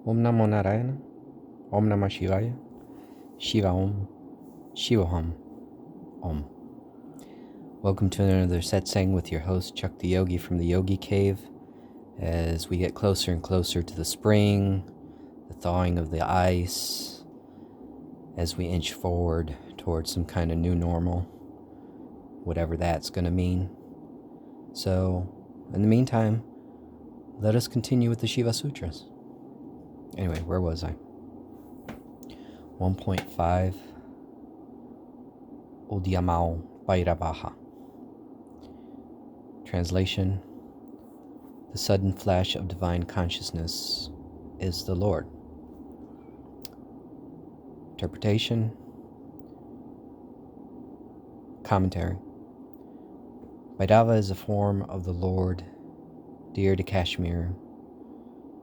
Om Namo Narayana, Om Namah Shivaya, Shiva Om, Shiva Hum, Om. Welcome to another Satsang with your host, Chuck the Yogi from the Yogi Cave. As we get closer and closer to the spring, the thawing of the ice, as we inch forward towards some kind of new normal, whatever that's going to mean. So, in the meantime, let us continue with the Shiva Sutras. Anyway, where was I? 1.5 Udyamao Bhairavaha. Translation: the sudden flash of divine consciousness is the Lord. Interpretation. Commentary. Bhairava is a form of the Lord dear to Kashmir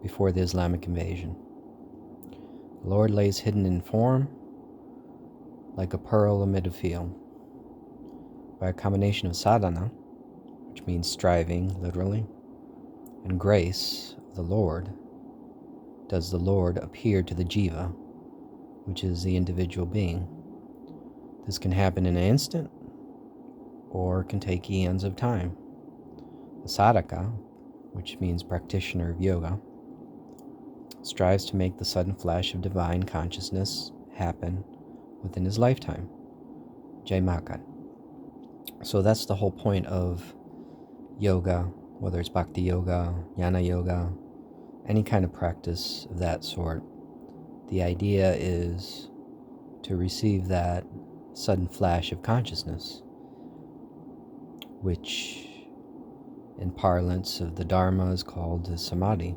before the Islamic invasion. The Lord lays hidden in form like a pearl amid a field. By a combination of sadhana, which means striving, literally, and grace of the Lord, does the Lord appear to the jiva, which is the individual being. This can happen in an instant, or can take eons of time. The sadhaka, which means practitioner of yoga, strives to make the sudden flash of divine consciousness happen within his lifetime. Jai Mahakan. So that's the whole point of yoga, whether it's bhakti yoga, jnana yoga, any kind of practice of that sort. The idea is to receive that sudden flash of consciousness, which in parlance of the Dharma is called samadhi.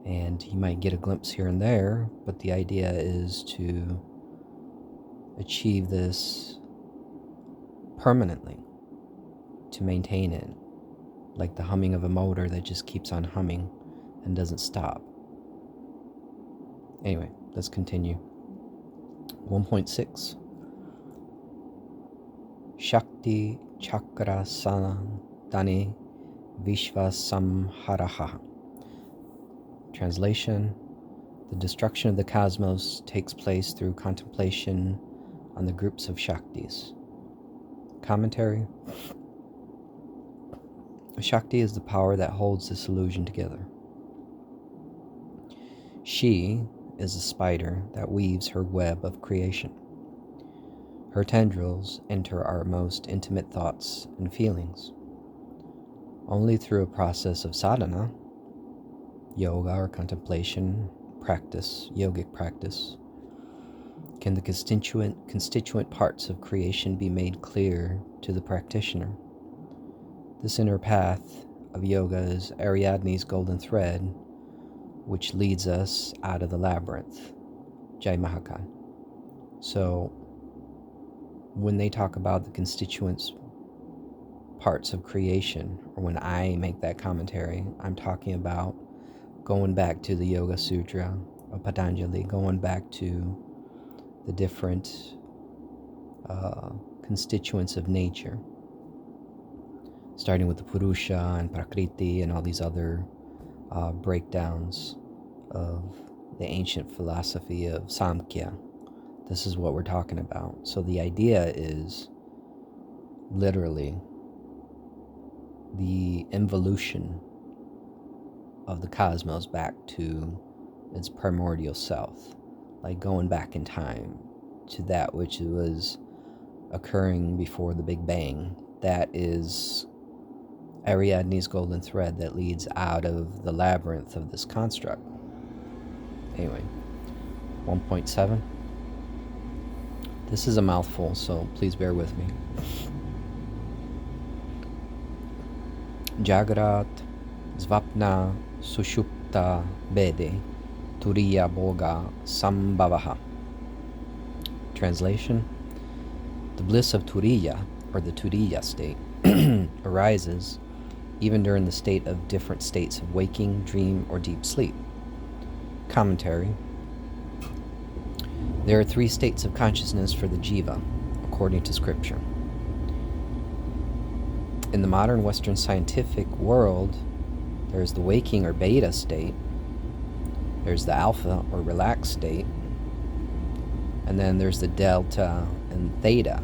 And you might get a glimpse here and there, but the idea is to achieve this permanently, to maintain it, like the humming of a motor that just keeps on humming and doesn't stop. Anyway, let's continue. 1.6 Shakti Chakra Sanadani Vishva Samharaha. Translation: the destruction of the cosmos takes place through contemplation on the groups of Shaktis. Commentary: Shakti is the power that holds this illusion together. She is the spider that weaves her web of creation. Her tendrils enter our most intimate thoughts and feelings. Only through a process of sadhana, yoga or contemplation, practice, yogic practice, can the constituent parts of creation be made clear to the practitioner. This inner path of yoga is Ariadne's golden thread, which leads us out of the labyrinth. Jai Mahakan. So, when they talk about the constituents parts of creation, or when I make that commentary, I'm talking about going back to the Yoga Sutra of Patanjali, going back to the different constituents of nature, starting with the Purusha and Prakriti and all these other breakdowns of the ancient philosophy of Samkhya. This is what we're talking about. So the idea is literally the involution of the cosmos back to its primordial self, like going back in time to that which was occurring before the Big Bang. That is Ariadne's golden thread that leads out of the labyrinth of this construct. Anyway, 1.7. This is a mouthful, so please bear with me. Jagrat Svapna Sushupta Bede Turiya Bhoga Sambhavaha. Translation: the bliss of Turiya, or the Turiya state, arises even during the state of different states of waking, dream, or deep sleep. Commentary: there are three states of consciousness for the jiva, according to scripture. In the modern Western scientific world, there is the waking or beta state, There's the alpha or relaxed state, and then there's the delta and theta.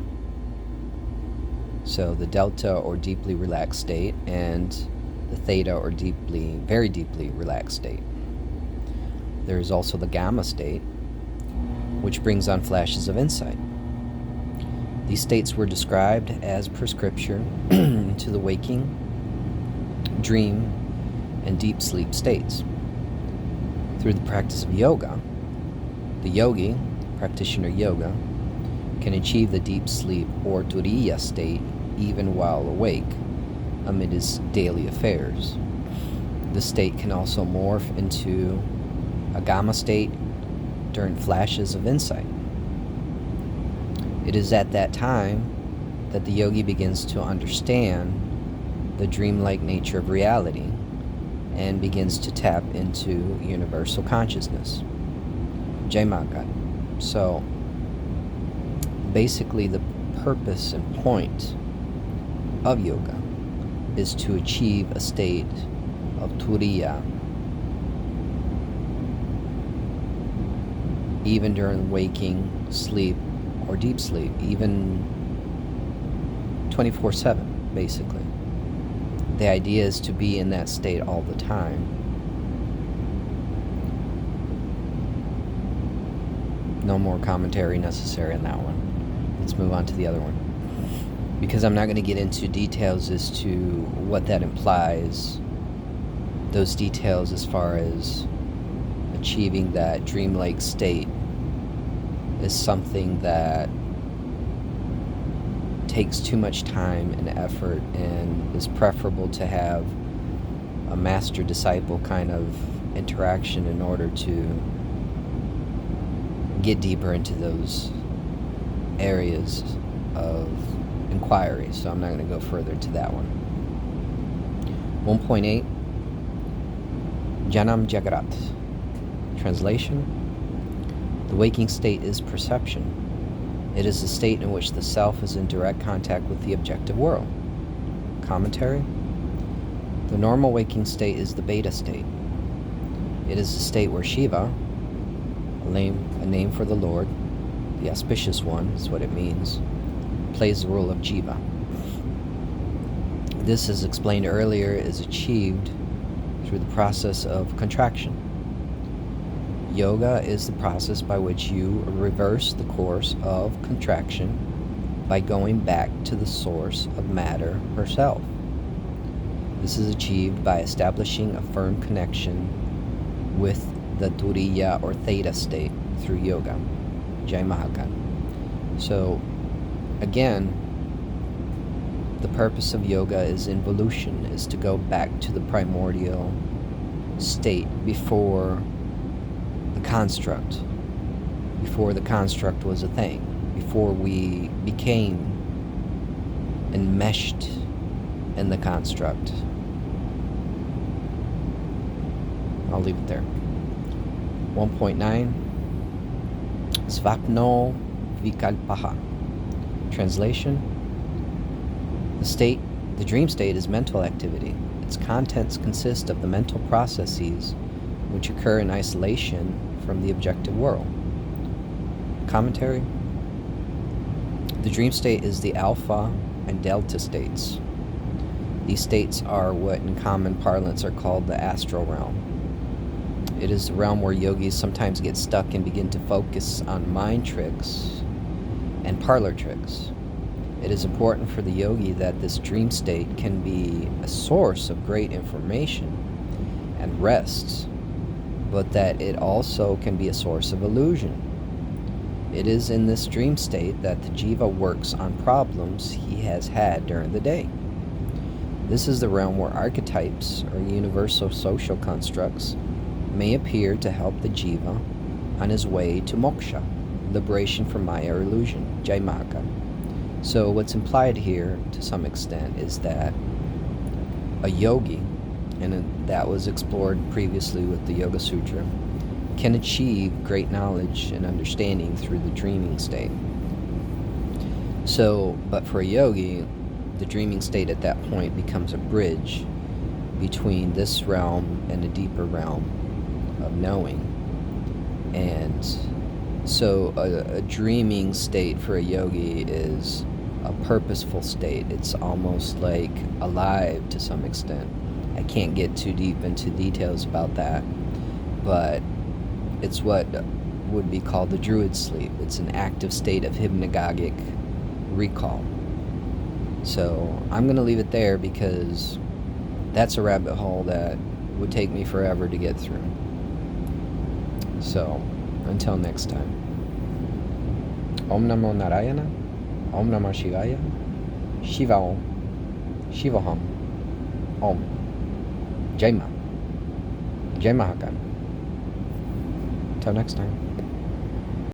So the delta or deeply relaxed state and the theta or very deeply relaxed state. There's also the gamma state, which brings on flashes of insight. These states were described as per scripture to the waking, dream, and deep sleep states. Through the practice of yoga, the yogi, practitioner yoga, can achieve the deep sleep or turiya state even while awake amid his daily affairs. This state can also morph into a gamma state during flashes of insight. It is at that time that the yogi begins to understand the dreamlike nature of reality and begins to tap into universal consciousness. Jai Magat. So, basically the purpose and point of yoga is to achieve a state of turiya even during waking, sleep, or deep sleep, even 24/7, basically. The idea is to be in that state all the time. No more commentary necessary on that one. Let's move on to the other one. Because I'm not going to get into details as to what that implies. Those details as far as achieving that dreamlike state is something that takes too much time and effort and is preferable to have a master-disciple kind of interaction in order to get deeper into those areas of inquiry. So I'm not going to go further to that one. 1.8 Janam Jagarat. Translation: the waking state is perception. It is the state in which the self is in direct contact with the objective world. Commentary: the normal waking state is the beta state. It is the state where Shiva, a name for the Lord, the auspicious one is what it means, plays the role of Jiva. This, as explained earlier, is achieved through the process of contraction. Yoga is the process by which you reverse the course of contraction by going back to the source of matter herself. This is achieved by establishing a firm connection with the turiya or theta state through yoga. Jai Mahakan. So, again, the purpose of yoga is involution, is to go back to the primordial state before the construct was a thing, before we became enmeshed in the construct. I'll leave it there. 1.9 Svapno Vikalpaha. Translation: the dream state is mental activity. Its contents consist of the mental processes which occur in isolation from the objective world. Commentary: the dream state is the alpha and delta states. These states are what in common parlance are called the astral realm. It is the realm where yogis sometimes get stuck and begin to focus on mind tricks and parlor tricks. It is important for the yogi that this dream state can be a source of great information and rest, but that it also can be a source of illusion. It is in this dream state that the jiva works on problems he has had during the day. This is the realm where archetypes or universal social constructs may appear to help the jiva on his way to moksha, liberation from Maya or illusion, Jaimaka. So what's implied here, to some extent, is that a yogi, and that was explored previously with the Yoga Sutra, can achieve great knowledge and understanding through the dreaming state. So, but for a yogi, the dreaming state at that point becomes a bridge between this realm and a deeper realm of knowing. And so a dreaming state for a yogi is a purposeful state. It's almost like alive to some extent. I can't get too deep into details about that, but it's what would be called the druid sleep. It's an active state of hypnagogic recall. So I'm going to leave it there because that's a rabbit hole that would take me forever to get through. So until next time. Om Namo Narayana, Om Namah Shivaya, Shiva Om, Shiva Hum, Om, Jai Ma, Jai Mahakal. Until next time.